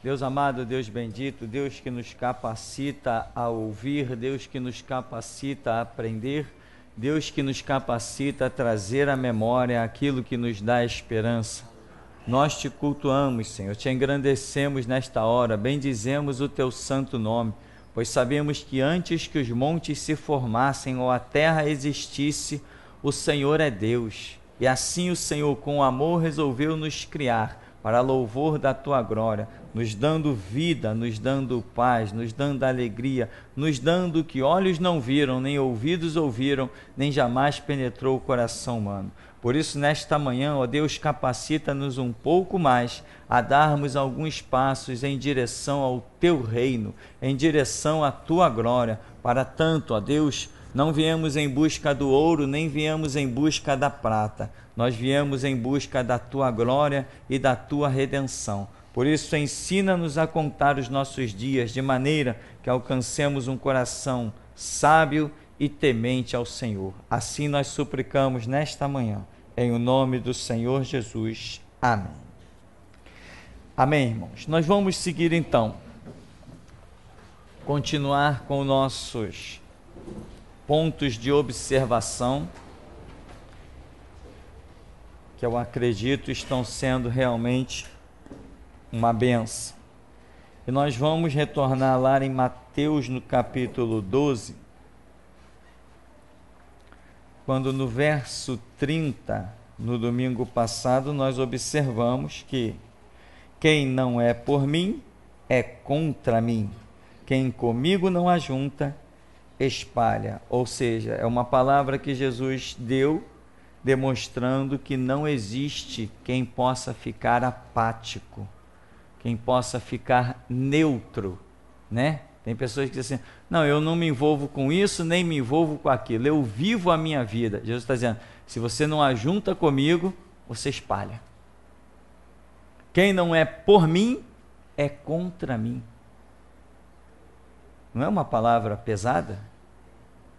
Deus amado, Deus bendito, Deus que nos capacita a ouvir, Deus que nos capacita a aprender, Deus que nos capacita a trazer à memória aquilo que nos dá esperança. Nós te cultuamos, Senhor, te engrandecemos nesta hora, bendizemos o teu santo nome, pois sabemos que antes que os montes se formassem ou a terra existisse, o Senhor é Deus. E assim o Senhor, com amor, resolveu nos criar para louvor da tua glória, nos dando vida, nos dando paz, nos dando alegria, nos dando o que olhos não viram, nem ouvidos ouviram, nem jamais penetrou o coração humano. Por isso, nesta manhã, ó Deus, capacita-nos um pouco mais a darmos alguns passos em direção ao teu reino, em direção à tua glória. Para tanto, ó Deus, não viemos em busca do ouro, nem viemos em busca da prata. Nós viemos em busca da tua glória e da tua redenção. Por isso, ensina-nos a contar os nossos dias, de maneira que alcancemos um coração sábio e temente ao Senhor. Assim nós suplicamos nesta manhã, em o nome do Senhor Jesus. Amém. Amém, irmãos. Nós vamos seguir então, continuar com nossos pontos de observação, que eu acredito estão sendo realmente uma benção. E nós vamos retornar lá em Mateus, no capítulo 12, quando no verso 30, no domingo passado, nós observamos que quem não é por mim, é contra mim. Quem comigo não ajunta, espalha. Ou seja, é uma palavra que Jesus deu, demonstrando que não existe quem possa ficar apático, quem possa ficar neutro, né? Tem pessoas que dizem assim, não, eu não me envolvo com isso, nem me envolvo com aquilo, eu vivo a minha vida. Jesus está dizendo, se você não ajunta comigo, você espalha. Quem não é por mim, é contra mim. Não é uma palavra pesada?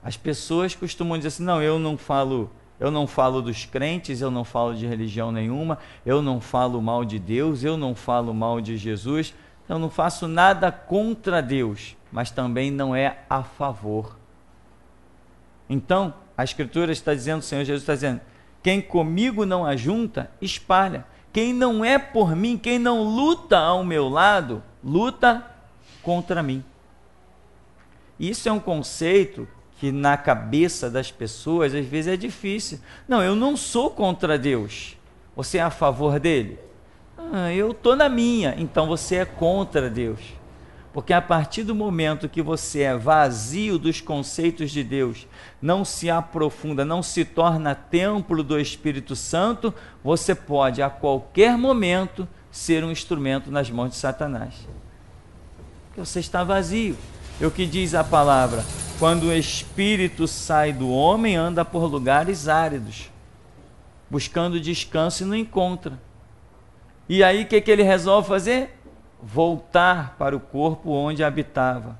As pessoas costumam dizer assim, não, eu não falo dos crentes, eu não falo de religião nenhuma, eu não falo mal de Deus, eu não falo mal de Jesus, eu não faço nada contra Deus, mas também não é a favor. Então, a Escritura está dizendo, o Senhor Jesus está dizendo, quem comigo não ajunta, espalha. Quem não é por mim, quem não luta ao meu lado, luta contra mim. Isso é um conceito que na cabeça das pessoas às vezes é difícil. Não, eu não sou contra Deus. Você é a favor dele? Eu estou na minha, então você é contra Deus. Porque a partir do momento que você é vazio dos conceitos de Deus, não se aprofunda, não se torna templo do Espírito Santo, você pode a qualquer momento ser um instrumento nas mãos de Satanás. Porque você está vazio. É o que diz a palavra, quando o espírito sai do homem, anda por lugares áridos, buscando descanso e não encontra. E aí o que ele resolve fazer? Voltar para o corpo onde habitava.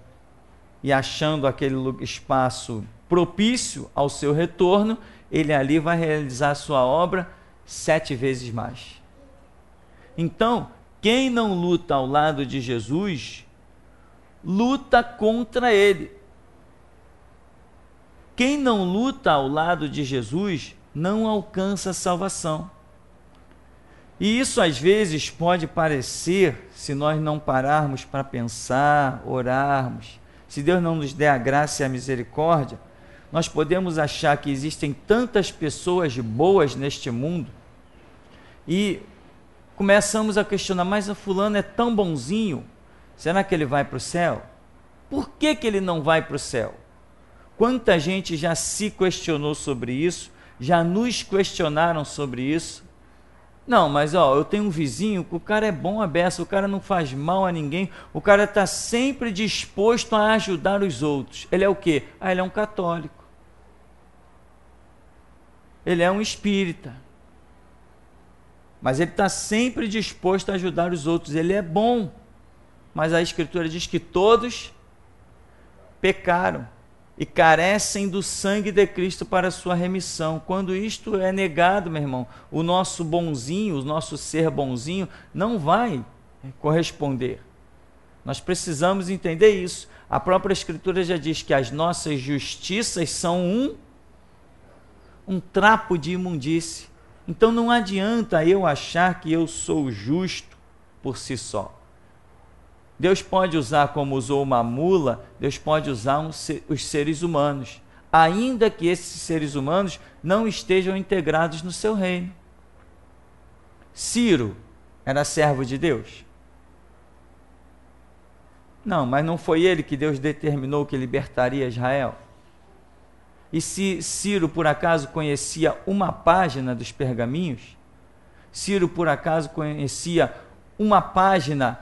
E achando aquele espaço propício ao seu retorno, ele ali vai realizar a sua obra 7 vezes mais. Então, quem não luta ao lado de Jesus, luta contra ele. Quem não luta ao lado de Jesus não alcança a salvação. E isso às vezes pode parecer, se nós não pararmos para pensar, orarmos, se Deus não nos der a graça e a misericórdia, nós podemos achar que existem tantas pessoas boas neste mundo e começamos a questionar, mas o fulano é tão bonzinho, será que ele vai para o céu? Por que ele não vai para o céu? Quanta gente já se questionou sobre isso, já nos questionaram sobre isso. Não, mas eu tenho um vizinho, o cara é bom a beça, o cara não faz mal a ninguém, o cara está sempre disposto a ajudar os outros. Ele é o quê? Ele é um católico. Ele é um espírita. Mas ele está sempre disposto a ajudar os outros, ele é bom. Mas a Escritura diz que todos pecaram e carecem do sangue de Cristo para a sua remissão. Quando isto é negado, meu irmão, o nosso bonzinho, o nosso ser bonzinho não vai corresponder. Nós precisamos entender isso. A própria Escritura já diz que as nossas justiças são um trapo de imundície. Então não adianta eu achar que eu sou justo por si só. Deus pode usar, como usou uma mula, Deus pode usar os seres humanos, ainda que esses seres humanos não estejam integrados no seu reino. Ciro era servo de Deus? Não, mas não foi ele que Deus determinou que libertaria Israel? E se Ciro, por acaso, conhecia uma página dos pergaminhos? Ciro, por acaso, conhecia uma página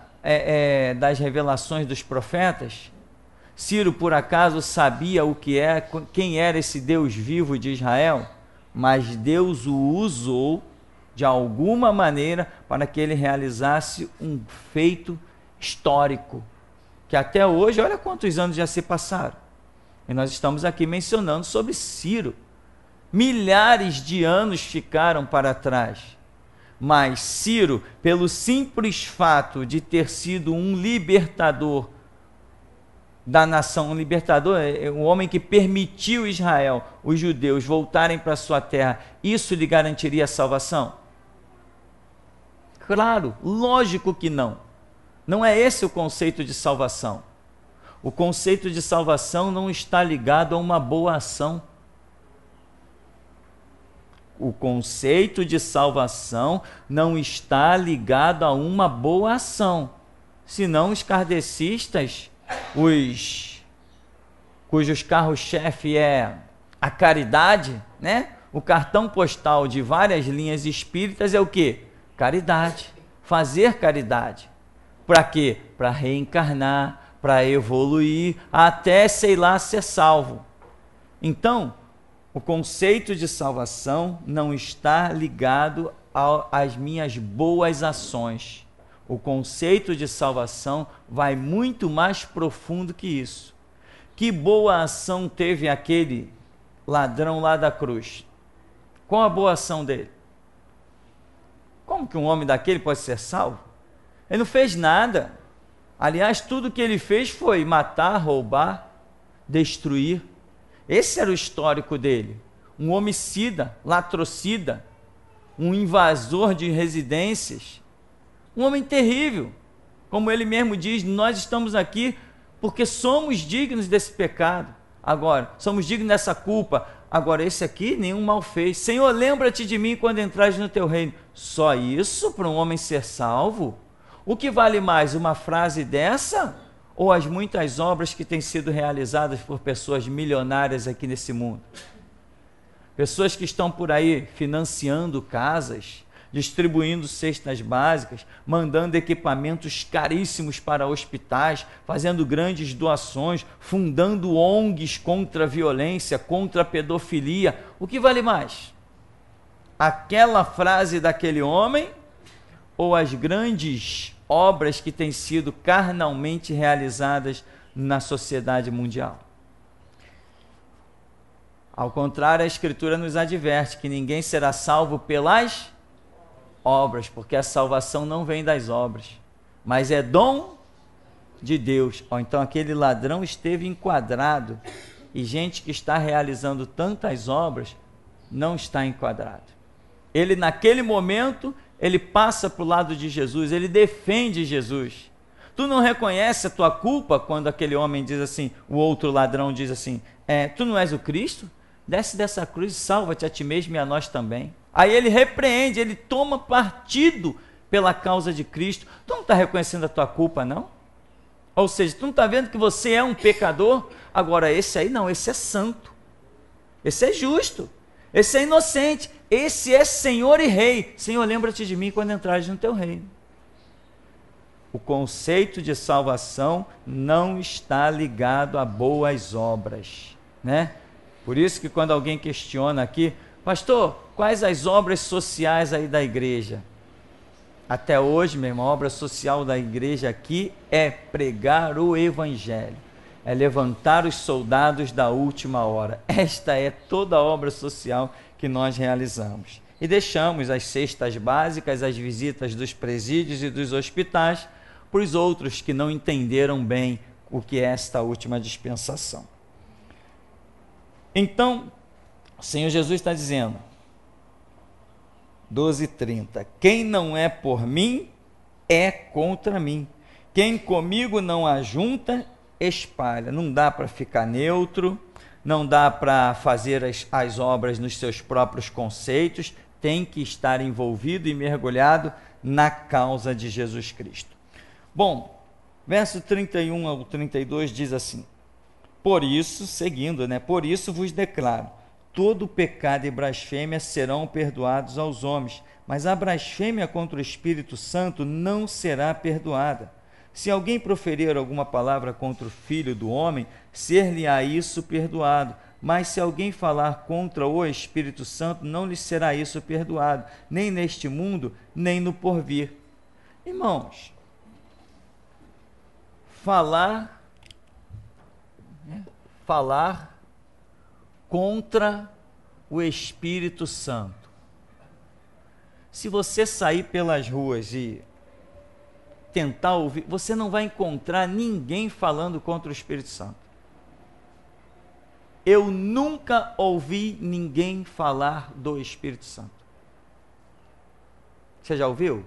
das revelações dos profetas? Ciro, por acaso, sabia quem era esse Deus vivo de Israel? Mas Deus o usou de alguma maneira para que ele realizasse um feito histórico, que até hoje, olha quantos anos já se passaram. E nós estamos aqui mencionando sobre Ciro. Milhares de anos ficaram para trás. Mas Ciro, pelo simples fato de ter sido um libertador da nação, um libertador, um homem que permitiu Israel, os judeus, voltarem para sua terra, isso lhe garantiria a salvação? Claro, lógico que não. Não é esse o conceito de salvação. O conceito de salvação não está ligado a uma boa ação. O conceito de salvação não está ligado a uma boa ação. Senão os kardecistas, cujos carro-chefe é a caridade, né? O cartão postal de várias linhas espíritas é o quê? Caridade. Fazer caridade. Para quê? Para reencarnar, para evoluir, até, sei lá, ser salvo. Então, o conceito de salvação não está ligado às minhas boas ações. O conceito de salvação vai muito mais profundo que isso. Que boa ação teve aquele ladrão lá da cruz? Qual a boa ação dele? Como que um homem daquele pode ser salvo? Ele não fez nada. Aliás, tudo que ele fez foi matar, roubar, destruir. Esse era o histórico dele. Um homicida, latrocida, um invasor de residências, um homem terrível. Como ele mesmo diz, nós estamos aqui porque somos dignos desse pecado. Agora, somos dignos dessa culpa. Agora, esse aqui nenhum mal fez. Senhor, lembra-te de mim quando entrares no teu reino. Só isso para um homem ser salvo? O que vale mais, uma frase dessa ou as muitas obras que têm sido realizadas por pessoas milionárias aqui nesse mundo? Pessoas que estão por aí financiando casas, distribuindo cestas básicas, mandando equipamentos caríssimos para hospitais, fazendo grandes doações, fundando ONGs contra a violência, contra a pedofilia. O que vale mais? Aquela frase daquele homem ou as grandes obras que têm sido carnalmente realizadas na sociedade mundial? Ao contrário, a Escritura nos adverte que ninguém será salvo pelas obras, porque a salvação não vem das obras, mas é dom de Deus. Então aquele ladrão esteve enquadrado, e gente que está realizando tantas obras não está enquadrado. Ele, naquele momento, ele passa para o lado de Jesus, ele defende Jesus. Tu não reconhece a tua culpa quando aquele homem diz assim, o outro ladrão diz assim, tu não és o Cristo? Desce dessa cruz, salva-te a ti mesmo e a nós também. Aí ele repreende, ele toma partido pela causa de Cristo. Tu não está reconhecendo a tua culpa, não? Ou seja, tu não está vendo que você é um pecador? Agora esse aí não, esse é santo, esse é justo, esse é inocente, esse é Senhor e Rei. Senhor, lembra-te de mim quando entrares no teu reino. O conceito de salvação não está ligado a boas obras, né? Por isso que quando alguém questiona aqui, pastor, quais as obras sociais aí da igreja? Até hoje, meu irmão, a obra social da igreja aqui é pregar o evangelho, é levantar os soldados da última hora. Esta é toda a obra social que nós realizamos. E deixamos as cestas básicas, as visitas dos presídios e dos hospitais, para os outros que não entenderam bem o que é esta última dispensação. Então, o Senhor Jesus está dizendo, 12:30, quem não é por mim, é contra mim. Quem comigo não ajunta, espalha. Não dá para ficar neutro, não dá para fazer as obras nos seus próprios conceitos, tem que estar envolvido e mergulhado na causa de Jesus Cristo. Bom, verso 31 ao 32 diz assim, por isso, seguindo, por isso vos declaro, todo pecado e blasfêmia serão perdoados aos homens, mas a blasfêmia contra o Espírito Santo não será perdoada. Se alguém proferir alguma palavra contra o Filho do Homem, ser-lhe-á isso perdoado. Mas se alguém falar contra o Espírito Santo, não lhe será isso perdoado, nem neste mundo, nem no porvir. Irmãos, falar contra o Espírito Santo. Se você sair pelas ruas e tentar ouvir, você não vai encontrar ninguém falando contra o Espírito Santo. Eu nunca ouvi ninguém falar do Espírito Santo. Você já ouviu?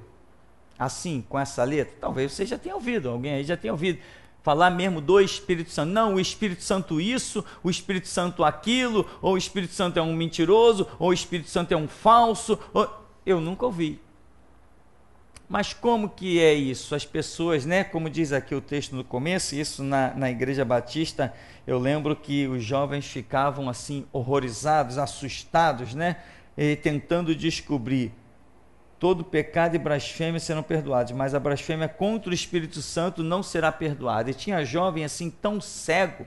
Assim, com essa letra? Talvez você já tenha ouvido, alguém aí já tenha ouvido falar mesmo do Espírito Santo. Não, o Espírito Santo isso, o Espírito Santo aquilo, ou o Espírito Santo é um mentiroso, ou o Espírito Santo é um falso. Eu nunca ouvi. Mas como que é isso? As pessoas, como diz aqui o texto no começo, isso na Igreja Batista, eu lembro que os jovens ficavam assim horrorizados, assustados, e tentando descobrir. Todo pecado e blasfêmia serão perdoados, mas a blasfêmia contra o Espírito Santo não será perdoada. E tinha jovem assim tão cego,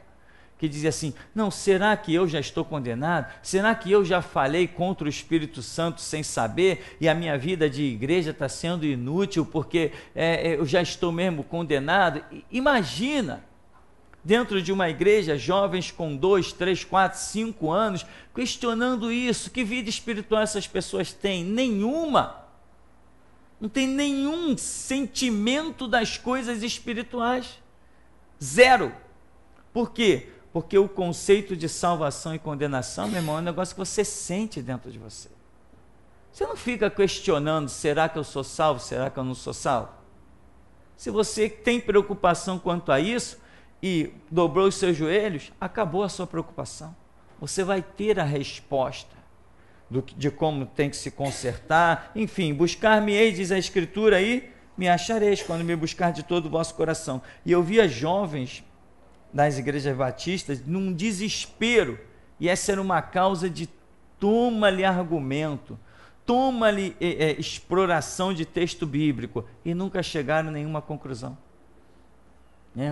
que dizia assim, não, será que eu já estou condenado? Será que eu já falei contra o Espírito Santo sem saber? E a minha vida de igreja está sendo inútil porque eu já estou mesmo condenado? Imagina, dentro de uma igreja, jovens com 2, 3, 4, 5 anos, questionando isso. Que vida espiritual essas pessoas têm? Nenhuma. Não tem nenhum sentimento das coisas espirituais. Zero. Por quê? Porque o conceito de salvação e condenação, meu irmão, é um negócio que você sente dentro de você. Você não fica questionando, será que eu sou salvo, será que eu não sou salvo? Se você tem preocupação quanto a isso e dobrou os seus joelhos, acabou a sua preocupação. Você vai ter a resposta de como tem que se consertar. Enfim, buscar-me-ei, diz a Escritura aí, me achareis quando me buscar de todo o vosso coração. E eu via jovens das igrejas batistas num desespero, e essa era uma causa de toma-lhe argumento, toma-lhe exploração de texto bíblico, e nunca chegaram a nenhuma conclusão.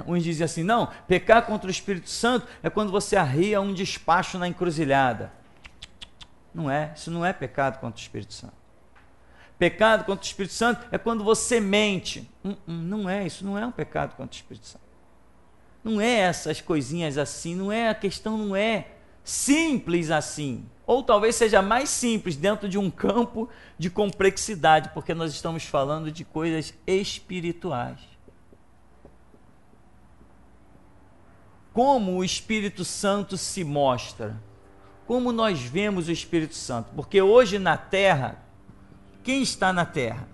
Uns diziam assim, não, pecar contra o Espírito Santo é quando você arria um despacho na encruzilhada. Não é, isso não é pecado contra o Espírito Santo. Pecado contra o Espírito Santo é quando você mente. Não é, isso não é um pecado contra o Espírito Santo. Não é essas coisinhas assim, a questão não é simples assim. Ou talvez seja mais simples dentro de um campo de complexidade, porque nós estamos falando de coisas espirituais. Como o Espírito Santo se mostra? Como nós vemos o Espírito Santo? Porque hoje na terra, quem está na terra?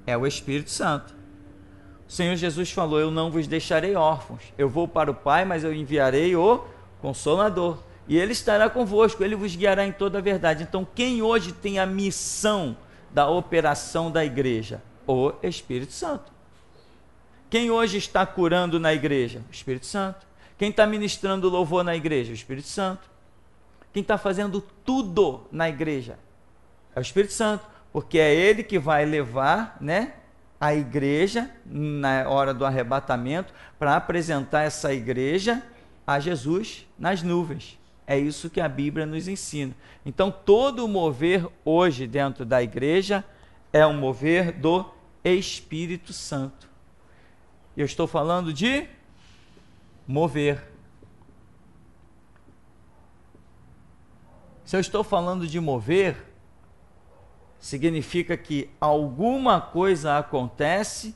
É o Espírito Santo. O Senhor Jesus falou, eu não vos deixarei órfãos, eu vou para o Pai, mas eu enviarei o Consolador, e Ele estará convosco, Ele vos guiará em toda a verdade. Então, quem hoje tem a missão da operação da igreja? O Espírito Santo. Quem hoje está curando na igreja? O Espírito Santo. Quem está ministrando louvor na igreja? O Espírito Santo. Quem está fazendo tudo na igreja? É o Espírito Santo, porque é Ele que vai levar, a igreja na hora do arrebatamento para apresentar essa igreja a Jesus nas nuvens. É isso que a Bíblia nos ensina. Então, todo o mover hoje dentro da igreja é um mover do Espírito Santo. Eu estou falando de mover. Se eu estou falando de mover, significa que alguma coisa acontece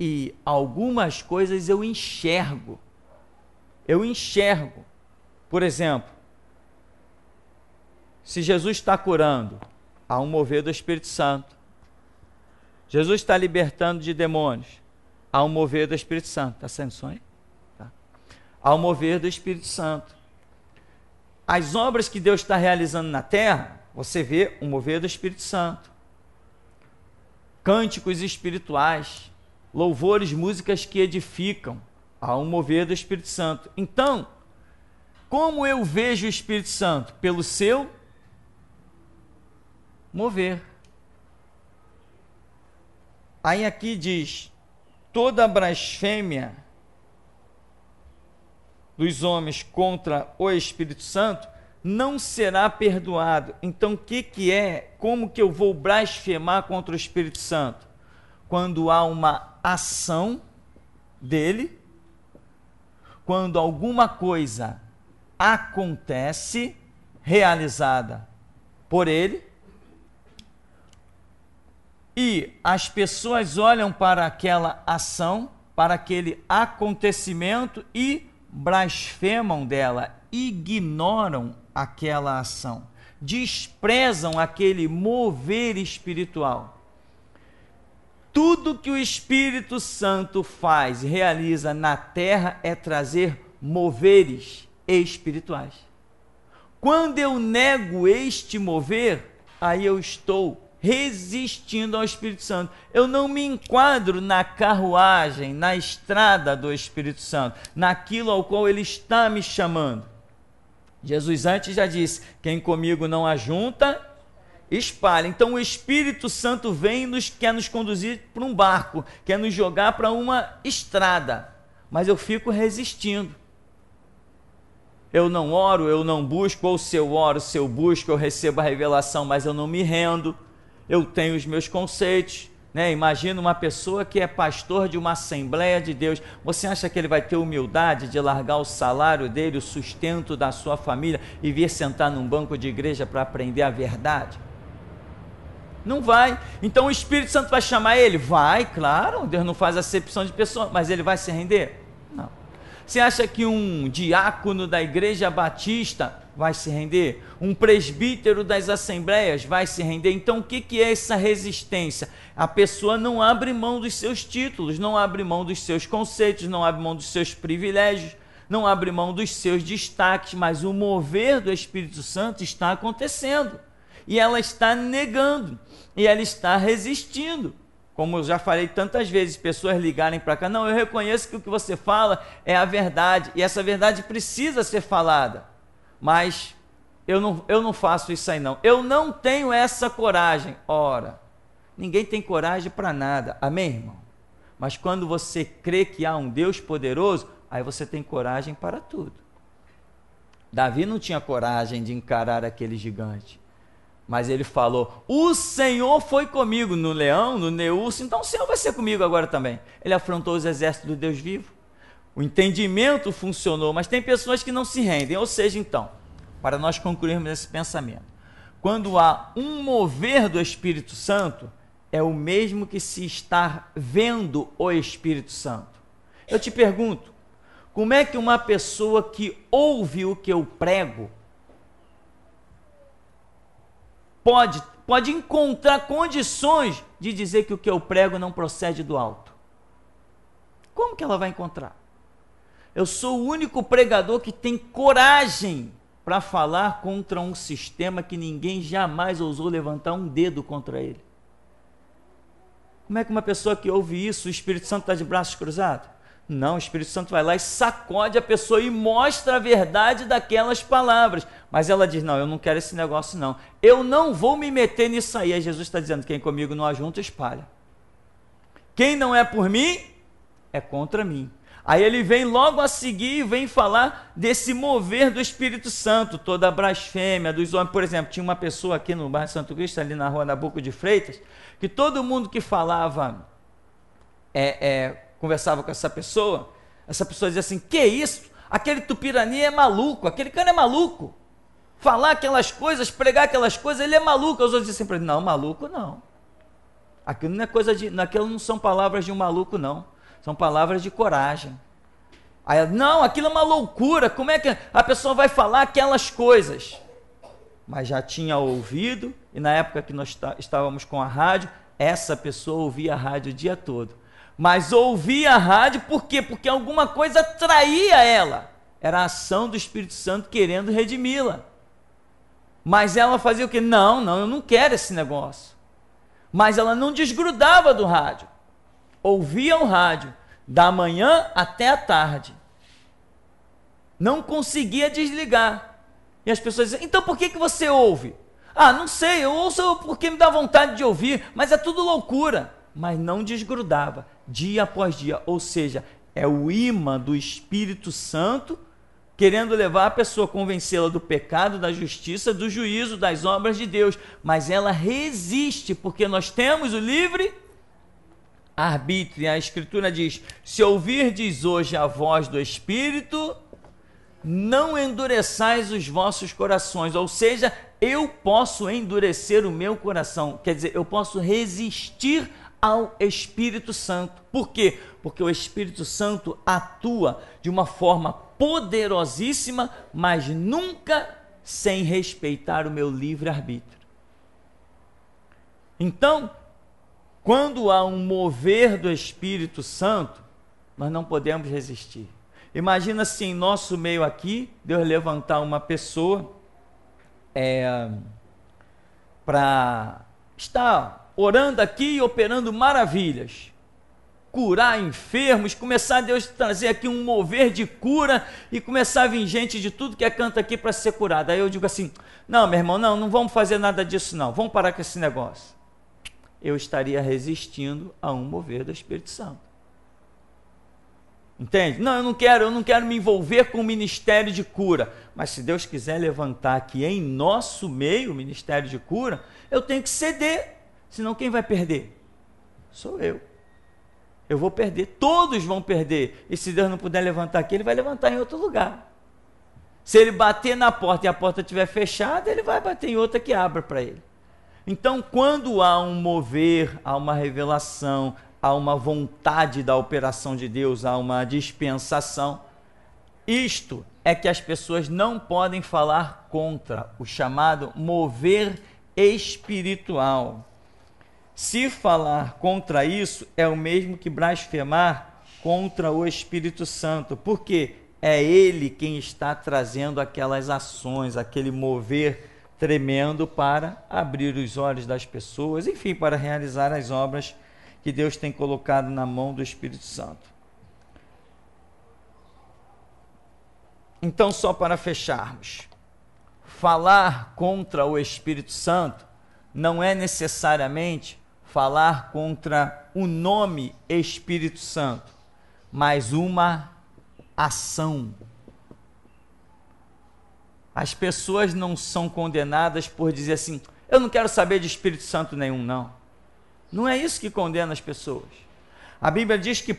e algumas coisas eu enxergo. Eu enxergo. Por exemplo, se Jesus está curando, há um mover do Espírito Santo. Jesus está libertando de demônios, há um mover do Espírito Santo. Está sendo som aí? Tá. Há um mover do Espírito Santo. As obras que Deus está realizando na terra, você vê um mover do Espírito Santo. Cânticos espirituais, louvores, músicas que edificam, há um mover do Espírito Santo. Então, como eu vejo o Espírito Santo? Pelo seu mover. Aí aqui diz, toda blasfêmia dos homens contra o Espírito Santo não será perdoado. Então, o que é? Como que eu vou blasfemar contra o Espírito Santo? Quando há uma ação dele, quando alguma coisa acontece, realizada por ele, e as pessoas olham para aquela ação, para aquele acontecimento e blasfemam dela, ignoram aquela ação, desprezam aquele mover espiritual. Tudo que o Espírito Santo faz e realiza na terra é trazer moveres espirituais. Quando eu nego este mover, aí eu estou resistindo ao Espírito Santo. Eu não me enquadro na carruagem, na estrada do Espírito Santo, naquilo ao qual ele está me chamando. Jesus antes já disse, quem comigo não ajunta, espalha. Então o Espírito Santo vem e quer nos conduzir para um barco, quer nos jogar para uma estrada, mas eu fico resistindo. Eu não oro, eu não busco, ou se eu oro, se eu busco, eu recebo a revelação, mas eu não me rendo. Eu tenho os meus conceitos, né? Imagina uma pessoa que é pastor de uma Assembleia de Deus. Você acha que ele vai ter humildade de largar o salário dele, o sustento da sua família e vir sentar num banco de igreja para aprender a verdade? Não vai. Então o Espírito Santo vai chamar ele? Vai, claro. Deus não faz acepção de pessoa, mas ele vai se render? Não. Você acha que um diácono da Igreja Batista vai se render? Um presbítero das assembleias vai se render? Então o que é essa resistência? A pessoa não abre mão dos seus títulos, não abre mão dos seus conceitos, não abre mão dos seus privilégios, não abre mão dos seus destaques, mas o mover do Espírito Santo está acontecendo, e ela está negando, e ela está resistindo. Como eu já falei tantas vezes, pessoas ligarem para cá, não, eu reconheço que o que você fala é a verdade, e essa verdade precisa ser falada, mas eu não faço isso aí não, eu não tenho essa coragem. Ora, ninguém tem coragem para nada, amém, irmão? Mas quando você crê que há um Deus poderoso, aí você tem coragem para tudo. Davi não tinha coragem de encarar aquele gigante, mas ele falou, o Senhor foi comigo no leão, no neurso, então o Senhor vai ser comigo agora também. Ele afrontou os exércitos do Deus vivo. O entendimento funcionou, mas tem pessoas que não se rendem. Ou seja, então, para nós concluirmos esse pensamento, quando há um mover do Espírito Santo, é o mesmo que se estar vendo o Espírito Santo. Eu te pergunto, como é que uma pessoa que ouve o que eu prego pode encontrar condições de dizer que o que eu prego não procede do alto? Como que ela vai encontrar? Eu sou o único pregador que tem coragem para falar contra um sistema que ninguém jamais ousou levantar um dedo contra ele. Como é que uma pessoa que ouve isso, o Espírito Santo está de braços cruzados? Não, o Espírito Santo vai lá e sacode a pessoa e mostra a verdade daquelas palavras. Mas ela diz, não, eu não quero esse negócio não. Eu não vou me meter nisso aí. Aí Jesus está dizendo, quem comigo não ajunta, espalha. Quem não é por mim, é contra mim. Aí ele vem logo a seguir e vem falar desse mover do Espírito Santo, toda a blasfêmia dos homens. Por exemplo, tinha uma pessoa aqui no bairro Santo Cristo, ali na rua Nabuco de Freitas, que todo mundo que falava, conversava com essa pessoa dizia assim, que isso? Aquele Tupirani é maluco, aquele cara é maluco. Falar aquelas coisas, pregar aquelas coisas, ele é maluco. Os outros diziam assim, não, maluco não. Aquilo não é coisa de, aquilo não são palavras de um maluco não. São palavras de coragem. Aí ela, não, aquilo é uma loucura, como é que a pessoa vai falar aquelas coisas? Mas já tinha ouvido, e na época que nós estávamos com a rádio, essa pessoa ouvia a rádio o dia todo. Mas ouvia a rádio por quê? Porque alguma coisa atraía ela. Era a ação do Espírito Santo querendo redimi-la. Mas ela fazia o quê? Não, eu não quero esse negócio. Mas ela não desgrudava do rádio. Ouvia o rádio da manhã até a tarde. Não conseguia desligar. E as pessoas dizem, então por que você ouve? Ah, não sei, eu ouço porque me dá vontade de ouvir, mas é tudo loucura. Mas não desgrudava, dia após dia. Ou seja, é o imã do Espírito Santo querendo levar a pessoa, convencê-la do pecado, da justiça, do juízo, das obras de Deus. Mas ela resiste, porque nós temos o livre arbítrio. A Escritura diz, se ouvirdes hoje a voz do Espírito, não endureçais os vossos corações. Ou seja, eu posso endurecer o meu coração. Quer dizer, eu posso resistir ao Espírito Santo. Por quê? Porque o Espírito Santo atua de uma forma poderosíssima, mas nunca sem respeitar o meu livre-arbítrio. Então, quando há um mover do Espírito Santo, nós não podemos resistir. Imagina se em nosso meio aqui, Deus levantar uma pessoa para estar orando aqui e operando maravilhas, curar enfermos, começar Deus trazer aqui um mover de cura e começar a vir gente de tudo que é canto aqui para ser curada. Aí eu digo assim, não, meu irmão, não vamos fazer nada disso não, vamos parar com esse negócio. Eu estaria resistindo a um mover do Espírito Santo. Entende? Não, eu não quero me envolver com o ministério de cura, mas se Deus quiser levantar aqui em nosso meio o ministério de cura, eu tenho que ceder, senão quem vai perder? Sou eu. Eu vou perder, todos vão perder, e se Deus não puder levantar aqui, Ele vai levantar em outro lugar. Se Ele bater na porta e a porta estiver fechada, Ele vai bater em outra que abra para Ele. Então, quando há um mover, há uma revelação, há uma vontade da operação de Deus, há uma dispensação, isto é que as pessoas não podem falar contra, o chamado mover espiritual. Se falar contra isso, é o mesmo que blasfemar contra o Espírito Santo, porque é Ele quem está trazendo aquelas ações, aquele mover tremendo para abrir os olhos das pessoas, enfim, para realizar as obras que Deus tem colocado na mão do Espírito Santo. Então, só para fecharmos, falar contra o Espírito Santo não é necessariamente falar contra o nome Espírito Santo, mas uma ação. As pessoas não são condenadas por dizer assim, eu não quero saber de Espírito Santo nenhum, não. Não é isso que condena as pessoas. A Bíblia diz que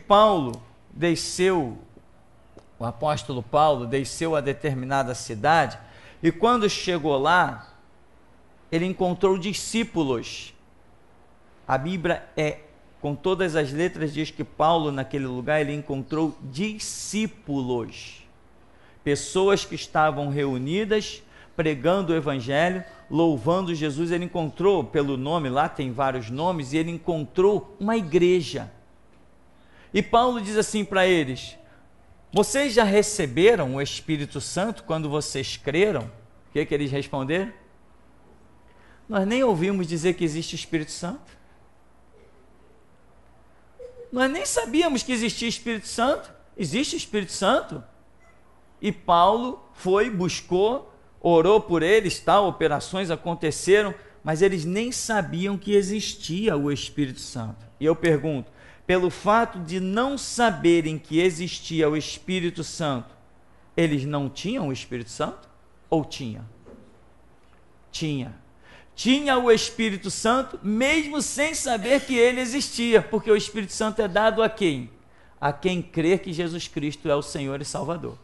o apóstolo Paulo desceu a determinada cidade, e quando chegou lá, ele encontrou discípulos. A Bíblia com todas as letras, diz que Paulo, naquele lugar, ele encontrou discípulos. Pessoas que estavam reunidas, pregando o Evangelho, louvando Jesus. Ele encontrou, pelo nome, lá tem vários nomes, e ele encontrou uma igreja. E Paulo diz assim para eles, vocês já receberam o Espírito Santo quando vocês creram? O que eles responderam? Nós nem ouvimos dizer que existe Espírito Santo. Nós nem sabíamos que existia Espírito Santo. Existe Espírito Santo? E Paulo foi, buscou, orou por eles, operações aconteceram, mas eles nem sabiam que existia o Espírito Santo. E eu pergunto, pelo fato de não saberem que existia o Espírito Santo, eles não tinham o Espírito Santo? Ou tinha? Tinha. Tinha o Espírito Santo, mesmo sem saber que ele existia, porque o Espírito Santo é dado a quem? A quem crê que Jesus Cristo é o Senhor e Salvador.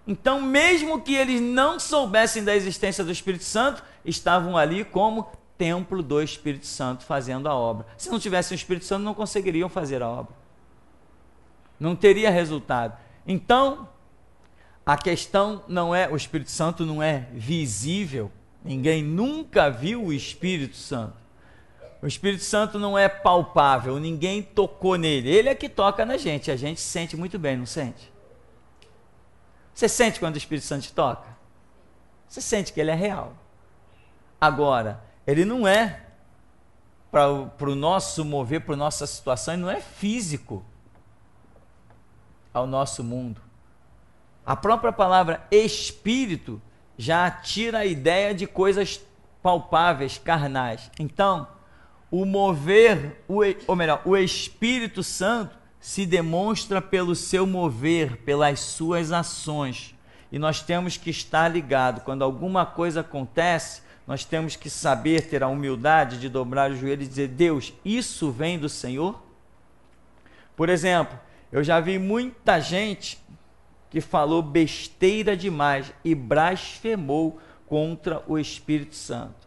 Então, mesmo que eles não soubessem da existência do Espírito Santo, estavam ali como templo do Espírito Santo, fazendo a obra. Se não tivesse o Espírito Santo, não conseguiriam fazer a obra. Não teria resultado. Então, a questão não é, o Espírito Santo não é visível. Ninguém nunca viu o Espírito Santo. O Espírito Santo não é palpável, ninguém tocou nele. Ele é que toca na gente, a gente sente muito bem, não sente? Você sente quando o Espírito Santo te toca? Você sente que ele é real. Agora, ele não é para o nosso mover, para a nossa situação, ele não é físico ao nosso mundo. A própria palavra Espírito já tira a ideia de coisas palpáveis, carnais. Então, o mover, ou melhor, o Espírito Santo se demonstra pelo seu mover, pelas suas ações. E nós temos que estar ligados. Quando alguma coisa acontece, nós temos que saber, ter a humildade de dobrar o joelho e dizer: Deus, isso vem do Senhor? Por exemplo, eu já vi muita gente que falou besteira demais e blasfemou contra o Espírito Santo.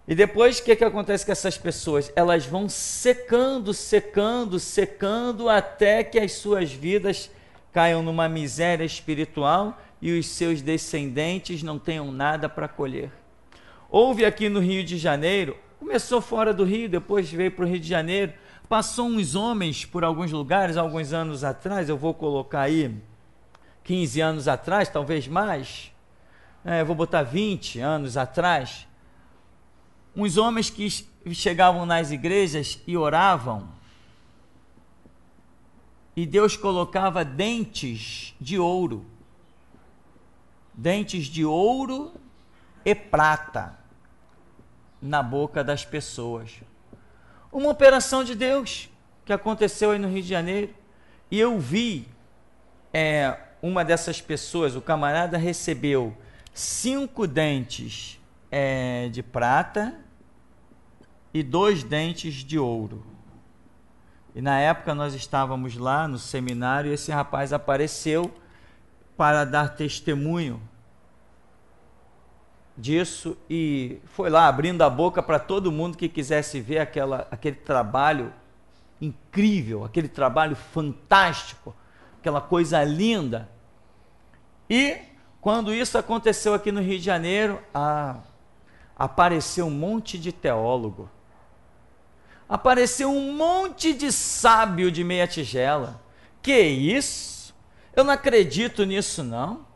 E depois, o que acontece com essas pessoas? Elas vão secando, secando, secando, até que as suas vidas caiam numa miséria espiritual e os seus descendentes não tenham nada para colher. Houve aqui no Rio de Janeiro, começou fora do Rio, depois veio para o Rio de Janeiro, passou uns homens por alguns lugares, alguns anos atrás, eu vou colocar aí 15 anos atrás, talvez mais, eu vou botar 20 anos atrás, uns homens que chegavam nas igrejas e oravam, e Deus colocava dentes de ouro e prata na boca das pessoas. Uma operação de Deus que aconteceu aí no Rio de Janeiro. E eu vi uma dessas pessoas, o camarada recebeu 5 dentes de prata e 2 dentes de ouro. E na época nós estávamos lá no seminário e esse rapaz apareceu para dar testemunho disso e foi lá abrindo a boca para todo mundo que quisesse ver aquele trabalho incrível, aquele trabalho fantástico, aquela coisa linda. E quando isso aconteceu aqui no Rio de Janeiro, apareceu um monte de teólogo, apareceu um monte de sábio de meia tigela. Que isso? Eu não acredito nisso não.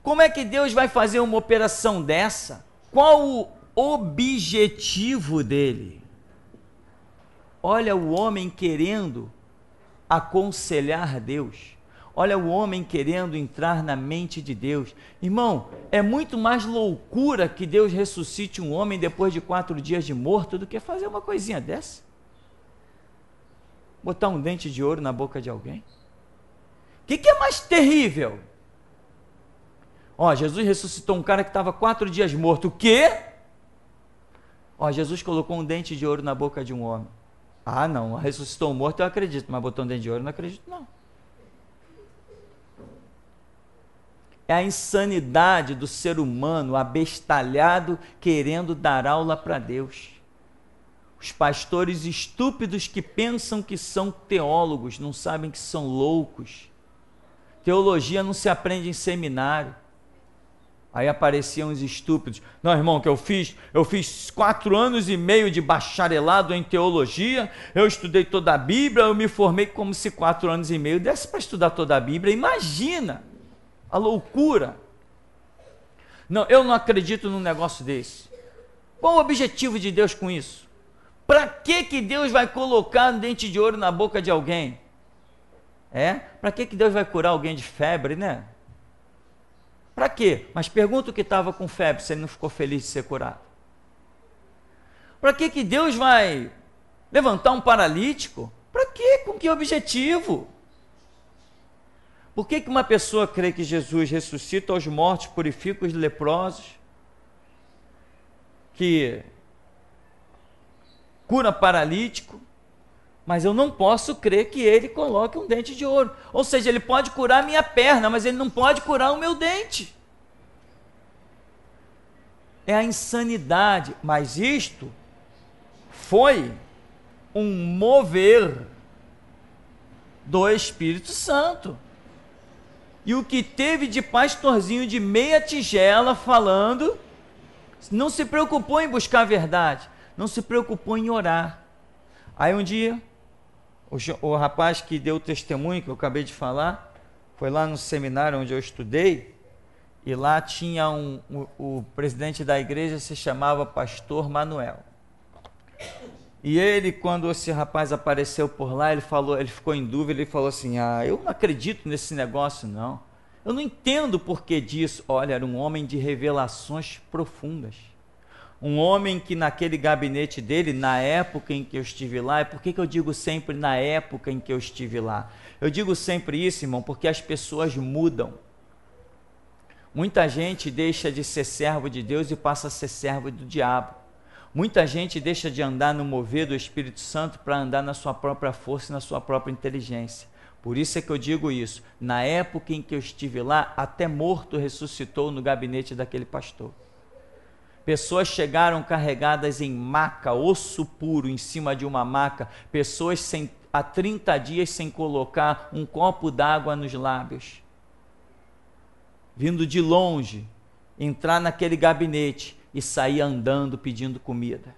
Como é que Deus vai fazer uma operação dessa? Qual o objetivo dele? Olha o homem querendo aconselhar Deus. Olha o homem querendo entrar na mente de Deus. Irmão, é muito mais loucura que Deus ressuscite um homem depois de 4 dias de morto do que fazer uma coisinha dessa. Botar um dente de ouro na boca de alguém. O que é mais terrível? Jesus ressuscitou um cara que estava 4 dias morto. O quê? Jesus colocou um dente de ouro na boca de um homem. Não, ressuscitou um morto, eu acredito, mas botou um dente de ouro, eu não acredito não. É a insanidade do ser humano abestalhado querendo dar aula para Deus. Os pastores estúpidos que pensam que são teólogos, não sabem que são loucos. Teologia não se aprende em seminário. Aí apareciam os estúpidos. Não, irmão, que eu fiz 4 anos e meio de bacharelado em teologia, eu estudei toda a Bíblia, eu me formei, como se 4 anos e meio desse para estudar toda a Bíblia. Imagina a loucura. Não, eu não acredito num negócio desse. Qual o objetivo de Deus com isso? Para que Deus vai colocar um dente de ouro na boca de alguém? Para que Deus vai curar alguém de febre, né? Para quê? Mas pergunta o que estava com febre, se ele não ficou feliz de ser curado. Para que Deus vai levantar um paralítico? Para quê? Com que objetivo? Por que uma pessoa crê que Jesus ressuscita os mortos, purifica os leprosos, que cura paralítico, mas eu não posso crer que ele coloque um dente de ouro? Ou seja, ele pode curar a minha perna, mas ele não pode curar o meu dente. É a insanidade, mas isto foi um mover do Espírito Santo. E o que teve de pastorzinho de meia tigela falando, não se preocupou em buscar a verdade, não se preocupou em orar. Aí um dia, o rapaz que deu o testemunho que eu acabei de falar, foi lá no seminário onde eu estudei, e lá tinha o presidente da igreja, se chamava Pastor Manuel. E ele, quando esse rapaz apareceu por lá, ele ficou em dúvida, ele falou assim: eu não acredito nesse negócio não, eu não entendo o porquê disso. Olha, era um homem de revelações profundas, um homem que naquele gabinete dele, na época em que eu estive lá, e por que eu digo sempre na época em que eu estive lá? Eu digo sempre isso, irmão, porque as pessoas mudam. Muita gente deixa de ser servo de Deus e passa a ser servo do diabo. Muita gente deixa de andar no mover do Espírito Santo para andar na sua própria força e na sua própria inteligência. Por isso é que eu digo isso. Na época em que eu estive lá, até morto ressuscitou no gabinete daquele pastor. Pessoas chegaram carregadas em maca, osso puro em cima de uma maca, pessoas há 30 dias sem colocar um copo d'água nos lábios, vindo de longe, entrar naquele gabinete e sair andando pedindo comida.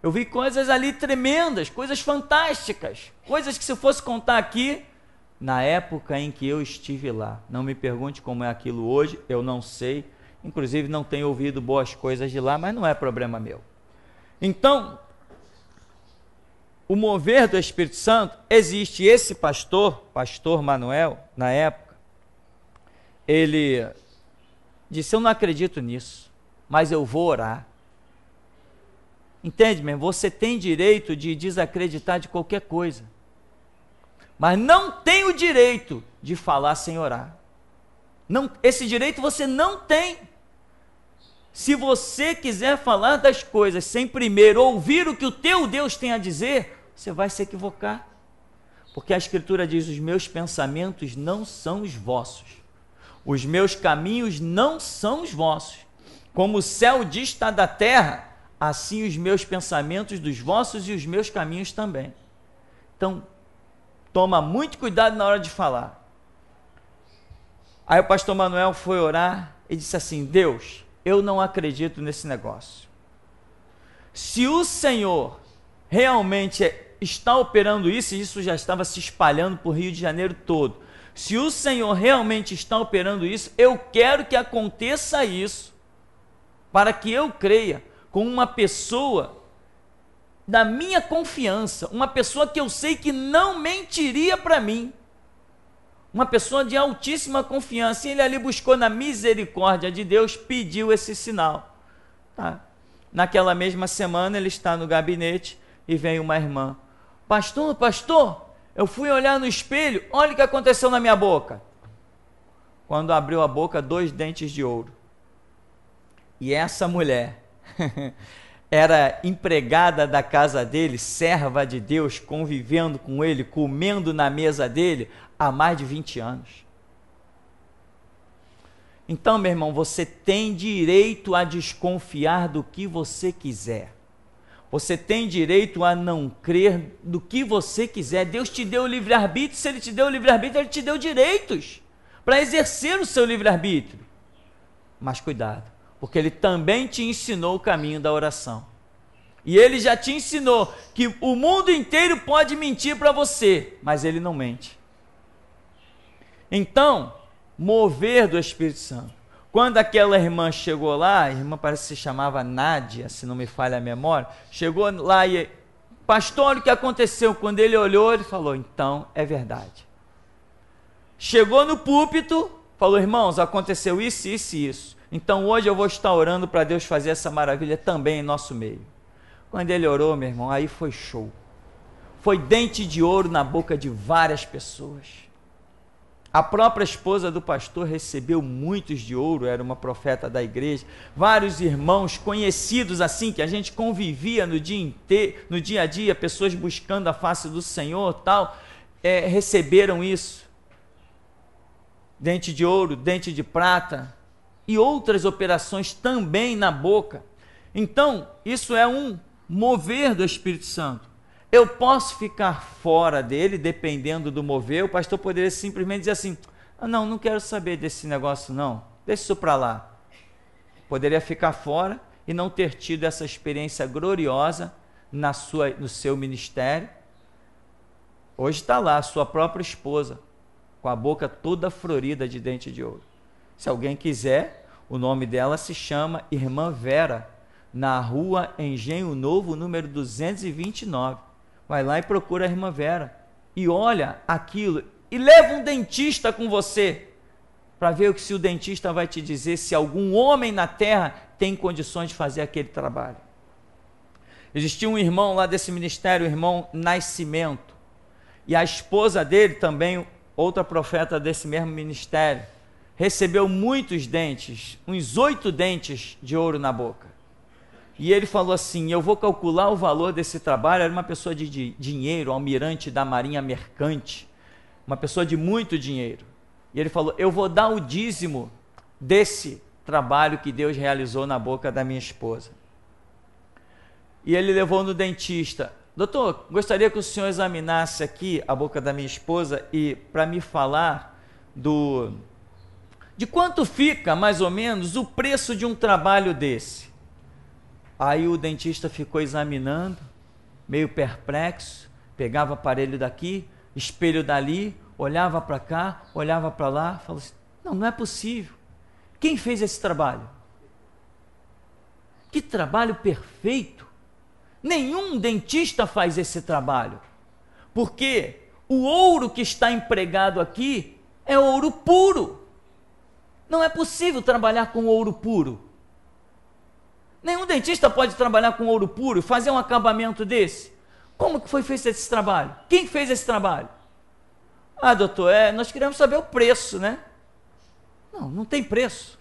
Eu vi coisas ali tremendas, coisas fantásticas, coisas que se eu fosse contar aqui, na época em que eu estive lá. Não me pergunte como é aquilo hoje, eu não sei, inclusive não tenho ouvido boas coisas de lá, mas não é problema meu. Então, o mover do Espírito Santo, existe esse pastor Manuel, na época, ele disse: eu não acredito nisso, mas eu vou orar. Entende, meu irmão? Você tem direito de desacreditar de qualquer coisa, mas não tem o direito de falar sem orar. Não, esse direito você não tem. Se você quiser falar das coisas sem primeiro ouvir o que o teu Deus tem a dizer, você vai se equivocar. Porque a Escritura diz: os meus pensamentos não são os vossos, os meus caminhos não são os vossos. Como o céu dista da terra, assim os meus pensamentos dos vossos e os meus caminhos também. Então, toma muito cuidado na hora de falar. Aí o pastor Manuel foi orar e disse assim: Deus, eu não acredito nesse negócio. Se o Senhor realmente está operando isso, e isso já estava se espalhando por Rio de Janeiro todo, se o Senhor realmente está operando isso, eu quero que aconteça isso, para que eu creia com uma pessoa da minha confiança, uma pessoa que eu sei que não mentiria para mim, uma pessoa de altíssima confiança. E ele ali buscou na misericórdia de Deus, pediu esse sinal. Tá. Naquela mesma semana ele está no gabinete e vem uma irmã: pastor, eu fui olhar no espelho, olha o que aconteceu na minha boca. Quando abriu a boca, 2 dentes de ouro. E essa mulher era empregada da casa dele, serva de Deus, convivendo com ele, comendo na mesa dele há mais de 20 anos. Então, meu irmão, você tem direito a desconfiar do que você quiser. Você tem direito a não crer do que você quiser. Deus te deu o livre-arbítrio. Se Ele te deu o livre-arbítrio, Ele te deu direitos para exercer o seu livre-arbítrio. Mas cuidado, porque Ele também te ensinou o caminho da oração. E Ele já te ensinou que o mundo inteiro pode mentir para você, mas Ele não mente. Então, mover do Espírito Santo. Quando aquela irmã chegou lá, a irmã parece que se chamava Nádia, se não me falha a memória, chegou lá e: pastor, o que aconteceu? Quando ele olhou, ele falou: então é verdade. Chegou no púlpito, falou: irmãos, aconteceu isso, isso e isso. Então hoje eu vou estar orando para Deus fazer essa maravilha também em nosso meio. Quando ele orou, meu irmão, aí foi show. Foi dente de ouro na boca de várias pessoas. A própria esposa do pastor recebeu muitos de ouro, era uma profeta da igreja. Vários irmãos conhecidos assim, que a gente convivia no dia a dia, pessoas buscando a face do Senhor, tal, receberam isso. Dente de ouro, dente de prata e outras operações também na boca. Então, isso é um mover do Espírito Santo. eu posso ficar fora dele, dependendo do mover. O pastor poderia simplesmente dizer assim, não quero saber desse negócio não, deixa isso para lá. Poderia ficar fora e não ter tido essa experiência gloriosa no seu ministério. Hoje está lá a sua própria esposa, com a boca toda florida de dente de ouro. Se alguém quiser, o nome dela se chama Irmã Vera, na rua Engenho Novo, número 229. Vai lá e procura a Irmã Vera. E olha aquilo. E leva um dentista com você, para ver se o dentista vai te dizer se algum homem na terra tem condições de fazer aquele trabalho. Existia um irmão lá desse ministério, o irmão Nascimento, e a esposa dele também, outra profeta desse mesmo ministério, recebeu muitos dentes, uns 8 dentes de ouro na boca. E ele falou assim, eu vou calcular o valor desse trabalho. Era uma pessoa de dinheiro, almirante da Marinha Mercante, uma pessoa de muito dinheiro. E ele falou, eu vou dar o dízimo desse trabalho que Deus realizou na boca da minha esposa. E ele levou no dentista. Doutor, gostaria que o senhor examinasse aqui a boca da minha esposa e para me falar de quanto fica, mais ou menos, o preço de um trabalho desse. Aí o dentista ficou examinando, meio perplexo, pegava aparelho daqui, espelho dali, olhava para cá, olhava para lá, falou assim, não é possível. Quem fez esse trabalho? Que trabalho perfeito! Nenhum dentista faz esse trabalho, porque o ouro que está empregado aqui é ouro puro. Não é possível trabalhar com ouro puro. Nenhum dentista pode trabalhar com ouro puro e fazer um acabamento desse. Como que foi feito esse trabalho? Quem fez esse trabalho? Doutor, nós queremos saber o preço, né? Não tem preço.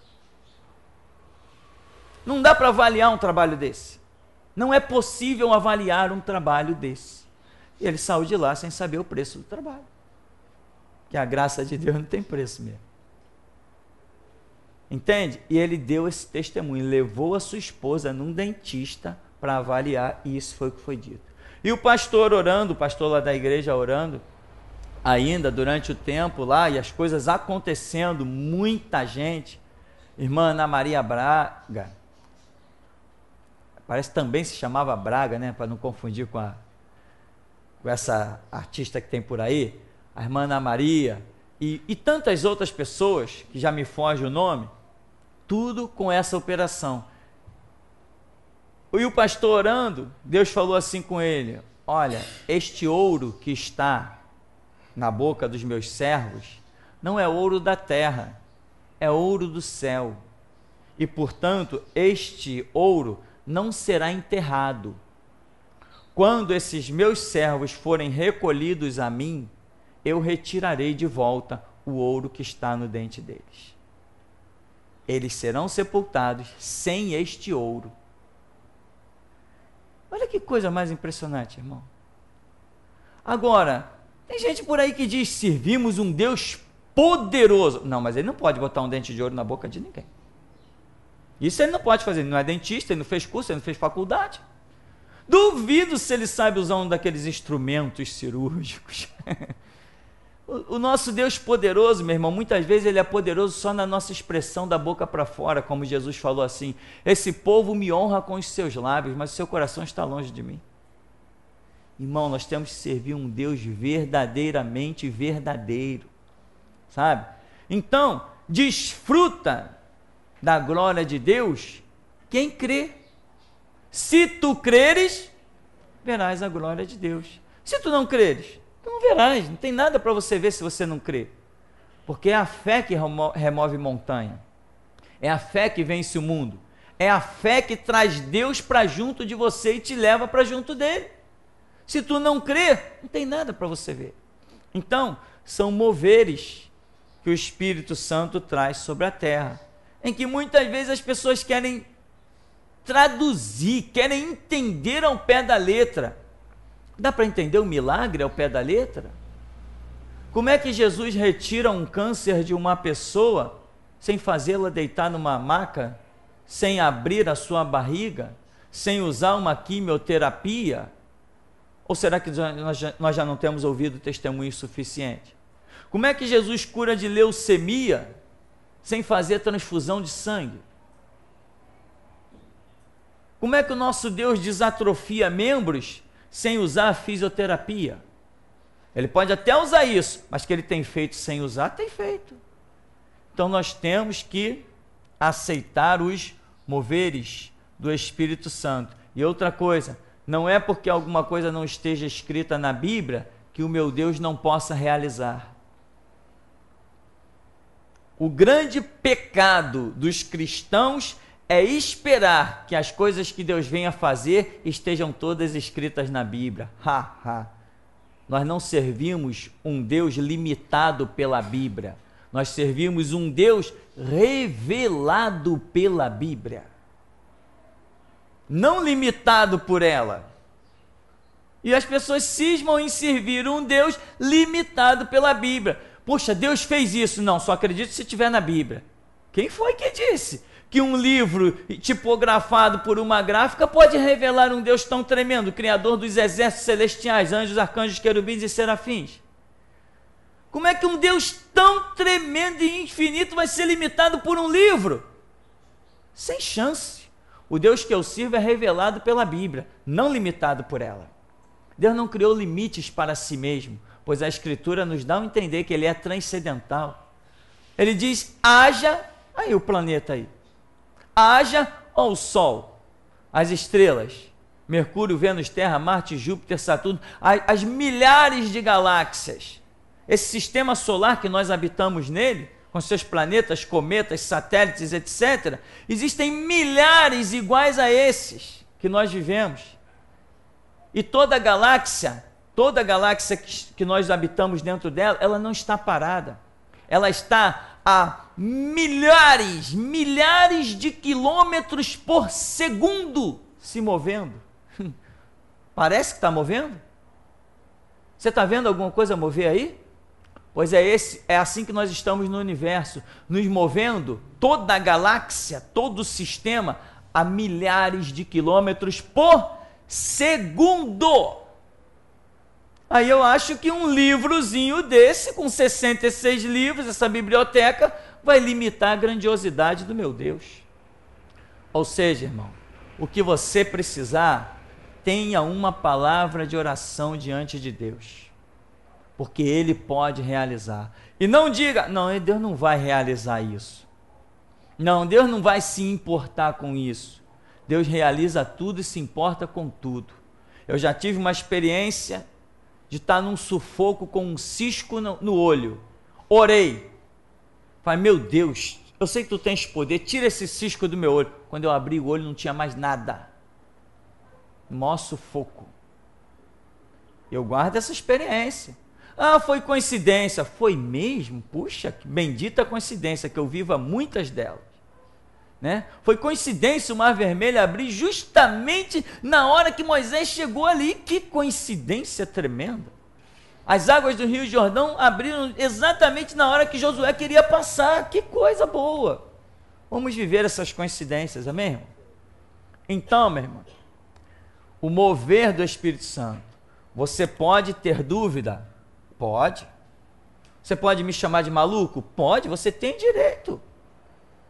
Não dá para avaliar um trabalho desse. Não é possível avaliar um trabalho desse. E ele saiu de lá sem saber o preço do trabalho. Que a graça de Deus não tem preço mesmo. Entende? E ele deu esse testemunho, levou a sua esposa num dentista para avaliar, e isso foi o que foi dito. E o pastor orando, o pastor lá da igreja orando, ainda durante o tempo lá, e as coisas acontecendo, muita gente, irmã Ana Maria Braga, parece que também se chamava Braga, né, para não confundir com essa artista que tem por aí, a irmã Ana Maria, e tantas outras pessoas, que já me foge o nome, tudo com essa operação. E o pastor orando, Deus falou assim com ele, olha, este ouro que está na boca dos meus servos, não é ouro da terra, é ouro do céu. E, portanto, este ouro não será enterrado. Quando esses meus servos forem recolhidos a mim, eu retirarei de volta o ouro que está no dente deles. Eles serão sepultados sem este ouro. Olha que coisa mais impressionante, irmão. Agora, tem gente por aí que diz, servimos um Deus poderoso. Não, mas ele não pode botar um dente de ouro na boca de ninguém. Isso ele não pode fazer, ele não é dentista, ele não fez curso, ele não fez faculdade. Duvido se ele sabe usar um daqueles instrumentos cirúrgicos. O nosso Deus poderoso, meu irmão, muitas vezes ele é poderoso só na nossa expressão da boca para fora, como Jesus falou assim, esse povo me honra com os seus lábios, mas o seu coração está longe de mim. Irmão, nós temos que servir um Deus verdadeiramente verdadeiro, sabe? Então, desfruta da glória de Deus quem crê. Se tu creres, verás a glória de Deus. Se tu não creres, tu não verás, não tem nada para você ver se você não crê. Porque é a fé que remove montanha, é a fé que vence o mundo, é a fé que traz Deus para junto de você e te leva para junto dele. Se tu não crê, não tem nada para você ver. Então, são moveres que o Espírito Santo traz sobre a terra, em que muitas vezes as pessoas querem traduzir, querem entender ao pé da letra. Dá para entender o milagre ao pé da letra? Como é que Jesus retira um câncer de uma pessoa sem fazê-la deitar numa maca, sem abrir a sua barriga, sem usar uma quimioterapia? Ou será que nós já não temos ouvido testemunho suficiente? Como é que Jesus cura de leucemia sem fazer transfusão de sangue? Como é que o nosso Deus desatrofia membros sem usar a fisioterapia? Ele pode até usar isso, mas que ele tem feito sem usar, tem feito. Então nós temos que aceitar os moveres do Espírito Santo. E outra coisa, não é porque alguma coisa não esteja escrita na Bíblia que o meu Deus não possa realizar. O grande pecado dos cristãos é esperar que as coisas que Deus venha fazer estejam todas escritas na Bíblia. Nós não servimos um Deus limitado pela Bíblia. Nós servimos um Deus revelado pela Bíblia. Não limitado por ela. E as pessoas cismam em servir um Deus limitado pela Bíblia. Poxa, Deus fez isso. Não, só acredito se estiver na Bíblia. Quem foi que disse que um livro tipografado por uma gráfica pode revelar um Deus tão tremendo, criador dos exércitos celestiais, anjos, arcanjos, querubins e serafins? Como é que um Deus tão tremendo e infinito vai ser limitado por um livro? Sem chance. O Deus que eu sirvo é revelado pela Bíblia, não limitado por ela. Deus não criou limites para si mesmo, pois a Escritura nos dá a entender que Ele é transcendental. Ele diz, haja, aí o planeta aí, haja ao Sol, as estrelas, Mercúrio, Vênus, Terra, Marte, Júpiter, Saturno, as milhares de galáxias. Esse sistema solar que nós habitamos nele, com seus planetas, cometas, satélites, etc., existem milhares iguais a esses que nós vivemos. E toda galáxia que nós habitamos dentro dela, ela não está parada. Ela está a milhares de quilômetros por segundo se movendo. Parece que está movendo? Você está vendo alguma coisa mover aí? Pois é assim que nós estamos no universo, nos movendo, toda a galáxia, todo o sistema, a milhares de quilômetros por segundo. Aí eu acho que um livrozinho desse, com 66 livros, essa biblioteca, vai limitar a grandiosidade do meu Deus. Ou seja, irmão, o que você precisar, tenha uma palavra de oração diante de Deus, porque Ele pode realizar. E não diga, não, Deus não vai realizar isso. Não, Deus não vai se importar com isso. Deus realiza tudo e se importa com tudo. Eu já tive uma experiência de estar num sufoco com um cisco no olho. Orei. Falei, meu Deus, eu sei que tu tens poder, tira esse cisco do meu olho. Quando eu abri o olho não tinha mais nada. Mó sufoco. Eu guardo essa experiência. Ah, foi coincidência. Foi mesmo? Puxa, que bendita coincidência, que eu viva muitas delas. Né? Foi coincidência o Mar Vermelho abrir justamente na hora que Moisés chegou ali. Que coincidência tremenda. As águas do Rio Jordão abriram exatamente na hora que Josué queria passar. Que coisa boa. Vamos viver essas coincidências, amém, irmão? Então, meu irmão, o mover do Espírito Santo. Você pode ter dúvida? Pode. Você pode me chamar de maluco? Pode, você tem direito.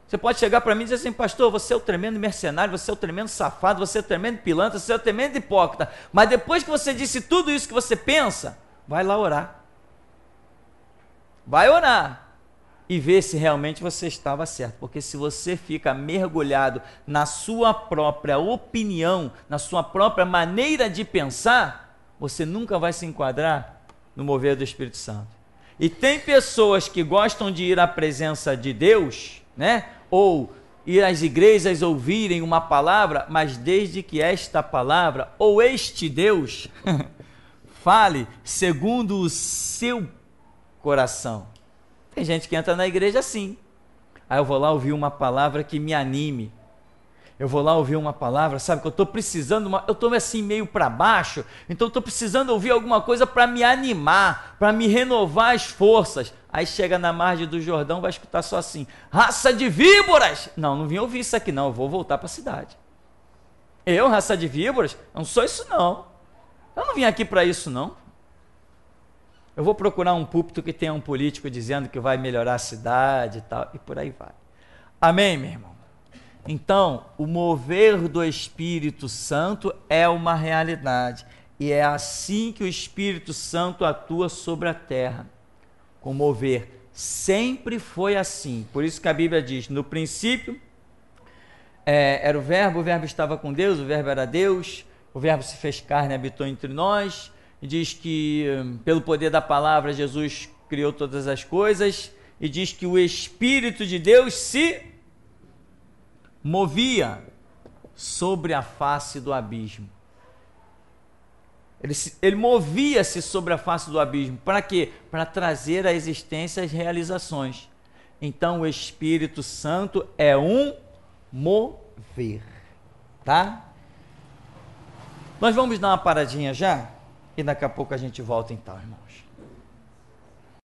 Você pode chegar para mim e dizer assim, pastor, você é o tremendo mercenário, você é o tremendo safado, você é o tremendo pilantra, você é o tremendo hipócrita. Mas depois que você disse tudo isso que você pensa, vai lá orar. Vai orar e ver se realmente você estava certo. Porque se você fica mergulhado na sua própria opinião, na sua própria maneira de pensar, você nunca vai se enquadrar no mover do Espírito Santo. E tem pessoas que gostam de ir à presença de Deus, né? Ou ir às igrejas ouvirem uma palavra, mas desde que esta palavra, ou este Deus, fale segundo o seu coração. Tem gente que entra na igreja assim. Aí eu vou lá ouvir uma palavra que me anime. Eu vou lá ouvir uma palavra, sabe, que eu estou precisando, eu estou assim meio para baixo, então eu estou precisando ouvir alguma coisa para me animar, para me renovar as forças. Aí chega na margem do Jordão, vai escutar só assim, raça de víboras! Não vim ouvir isso aqui não, eu vou voltar para a cidade. Eu, raça de víboras? Não sou isso não. Eu não vim aqui para isso, não. Eu vou procurar um púlpito que tenha um político dizendo que vai melhorar a cidade e tal, e por aí vai. Amém, meu irmão? Então, o mover do Espírito Santo é uma realidade. E é assim que o Espírito Santo atua sobre a terra. Com mover. Sempre foi assim. Por isso que a Bíblia diz, no princípio, era o Verbo estava com Deus, o Verbo era Deus, o Verbo se fez carne e habitou entre nós. E diz que, pelo poder da palavra, Jesus criou todas as coisas. E diz que o Espírito de Deus se movia sobre a face do abismo. Ele movia-se sobre a face do abismo. Para quê? Para trazer à existência as realizações. Então, o Espírito Santo é um mover. Tá? Nós vamos dar uma paradinha já? E daqui a pouco a gente volta então, irmãos.